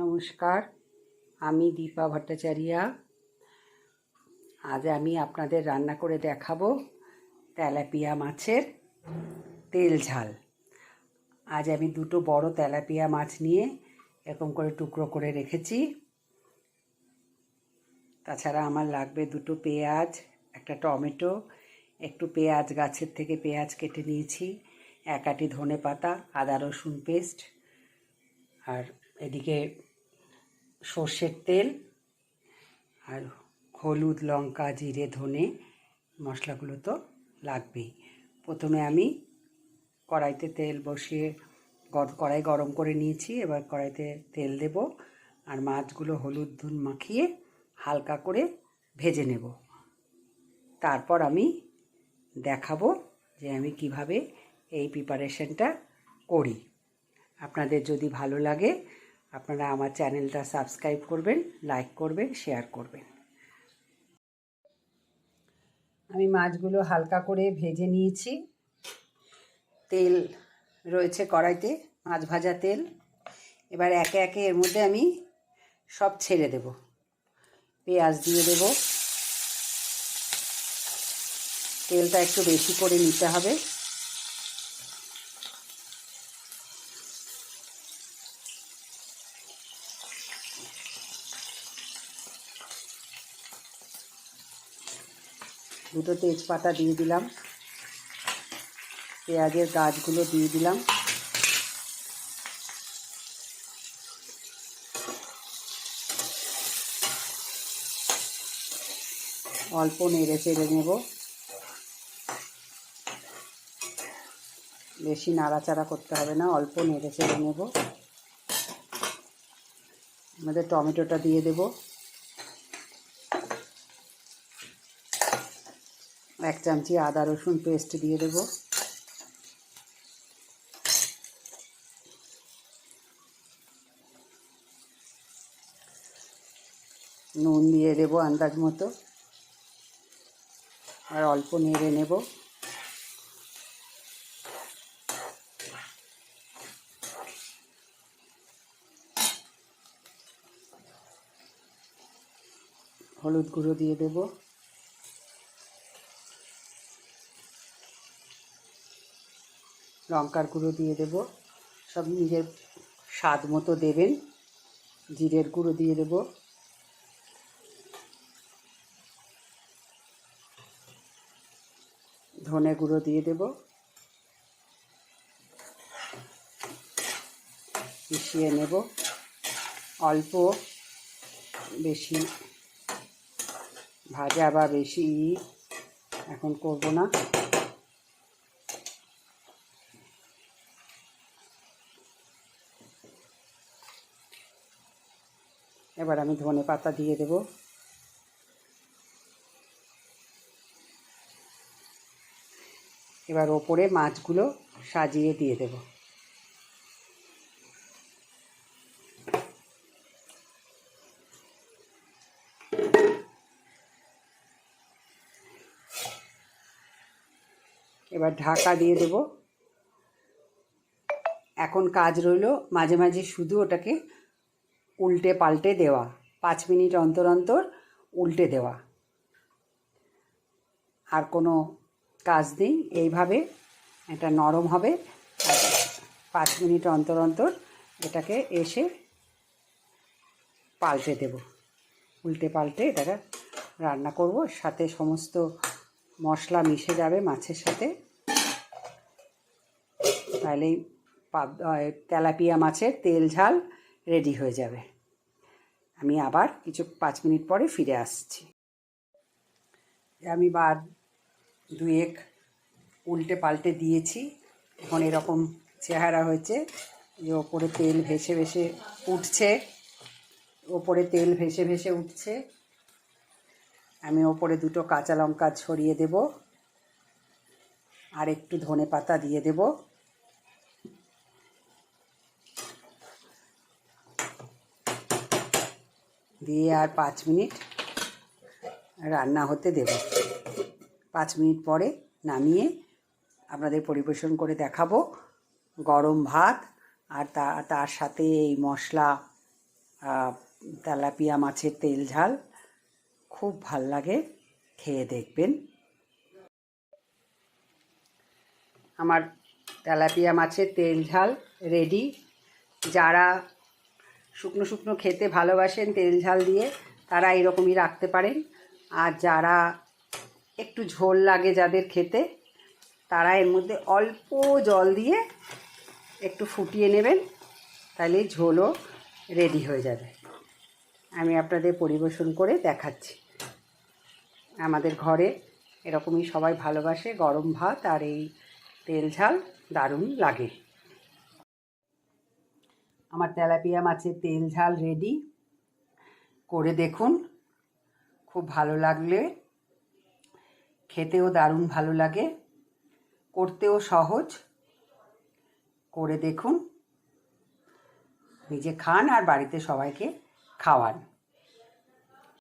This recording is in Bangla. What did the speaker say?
নমস্কার, আমি দীপা ভট্টাচার্যা। আজ আমি আপনাদের রান্না করে দেখাবো তেলাপিয়া মাছের তেল ঝাল। আজ আমি দুটো বড় তেলাপিয়া মাছ নিয়ে এরকম করে টুকরো করে রেখেছি। তাছাড়া আমার লাগবে দুটো পেঁয়াজ, একটা টমেটো, একটু পেঁয়াজ গাছের থেকে পেঁয়াজ কেটে নিয়েছি, এক আঁটি ধনে পাতা, আদা রসুন পেস্ট, আর এদিকে সর্ষের তেল, আর হলুদ, লঙ্কা, জিরে, ধনে মশলাগুলো তো লাগবেই। প্রথমে আমি কড়াইতে তেল বসিয়ে কড়াই গরম করে নিয়েছি। এবার কড়াইতে তেল দেব আর মাছগুলো হলুদ ধুন মাখিয়ে হালকা করে ভেজে নেব। তারপর আমি দেখাবো যে আমি কিভাবে এই প্রিপারেশনটা করি। আপনাদের যদি ভালো লাগে আপনারা আমার চ্যানেলটা সাবস্ক্রাইব করবেন, লাইক করবেন, শেয়ার করবেন। আমি মাছগুলো হালকা করে ভেজে নিয়েছি। তেল রয়েছে কড়াইতে, মাছ ভাজা তেল। এবার একে একে এর মধ্যে আমি সব ছেড়ে দেব। পেঁয়াজ দিয়ে দেব। তেলটা একটু বেশি করে নিতে হবে। দুটো তেজপাতা দিয়ে দিলাম, পেঁয়াজের গাছগুলো দিয়ে দিলাম, অল্প নেড়ে চেড়ে নেব। বেশি নাড়াচাড়া করতে হবে না, অল্প নেড়ে চেড়ে নেব। আমাদের টমেটোটা দিয়ে দেব, এক চামচি আদা রসুন পেস্ট দিয়ে দেব, নুন দিয়ে দেব আন্দাজ মতো, আর অল্প নেড়ে নেব। হলুদ গুঁড়ো দিয়ে দেব, লঙ্কার গুঁড়ো দিয়ে দেব, সব নিজের স্বাদ মতো দেবেন। জিরের গুঁড়ো দিয়ে দেব, ধনে গুঁড়ো দিয়ে দেব, মিশিয়ে নেব। অল্প, বেশি ভাজা বা বেশি এখন করব না। এবার আমি ধনে পাতা দিয়ে দেব। এবার ওপরে মাছগুলো সাজিয়ে দিয়ে দেব। এবার ঢাকা দিয়ে দেব। এখন কাজ রইল মাঝে মাঝে শুধু ওটাকে উল্টে পাল্টে দেওয়া, 5 মিনিট অন্তর অন্তর উল্টে দেওয়া, আর কোনো কাজ নেই। এইভাবে এটা নরম হবে। 5 মিনিট অন্তর অন্তর এটাকে এসে পাল্টে দেব, উল্টে পাল্টে এটাকে রান্না করব। সাথে সমস্ত মশলা মিশে যাবে মাছের সাথে, তাহলেই তেলাপিয়া মাছের তেল ঝাল রেডি হয়ে যাবে। আমি আবার 5 মিনিট পরে ফিরে আসছি। আমি বার দুয়েক উল্টে পাল্টে দিয়েছি। এখন এরকম চেহারা হয়েছে যে ওপরে তেল ভেসে ভেসে উঠছে, ওপরে তেল ভেসে ভেসে উঠছে। আমি ওপরে দুটো কাঁচা লঙ্কা ছড়িয়ে দেব, আর একটু ধনে পাতা দিয়ে দেব। দিয়ে আর 5 মিনিট রান্না হতে দেব। 5 মিনিট পরে নামিয়ে আপনাদের পরিবেশন করে দেখাবো। গরম ভাত আর তার সাথে এই মশলা তেলাপিয়া মাছের তেল ঝাল খুব ভাল লাগে, খেয়ে দেখবেন। আমার তেলাপিয়া মাছের তেল ঝাল রেডি। যারা শুকনো শুকনো খেতে ভালোবাসেন তেল ঝাল দিয়ে তারা এরকমই রাখতে পারেন, আর যারা একটু ঝোল লাগে যাদের খেতে তারা এর মধ্যে অল্প জল দিয়ে একটু ফুটিয়ে নেবেন, তাহলে ঝোলও রেডি হয়ে যাবে। আমি আপনাদের পরিবেশন করে দেখাচ্ছি। আমাদের ঘরে এরকমই সবাই ভালোবাসে, গরম ভাত আর এই তেল ঝাল দারুণ লাগে। আমার তেলাপিয়া মাছের তেল ঝাল রেডি, করে দেখুন। খুব ভালো লাগলে, খেতেও দারুণ ভালো লাগে, করতেও সহজ। করে দেখুন, নিজে খান আর বাড়িতে সবাইকে খাওয়ান।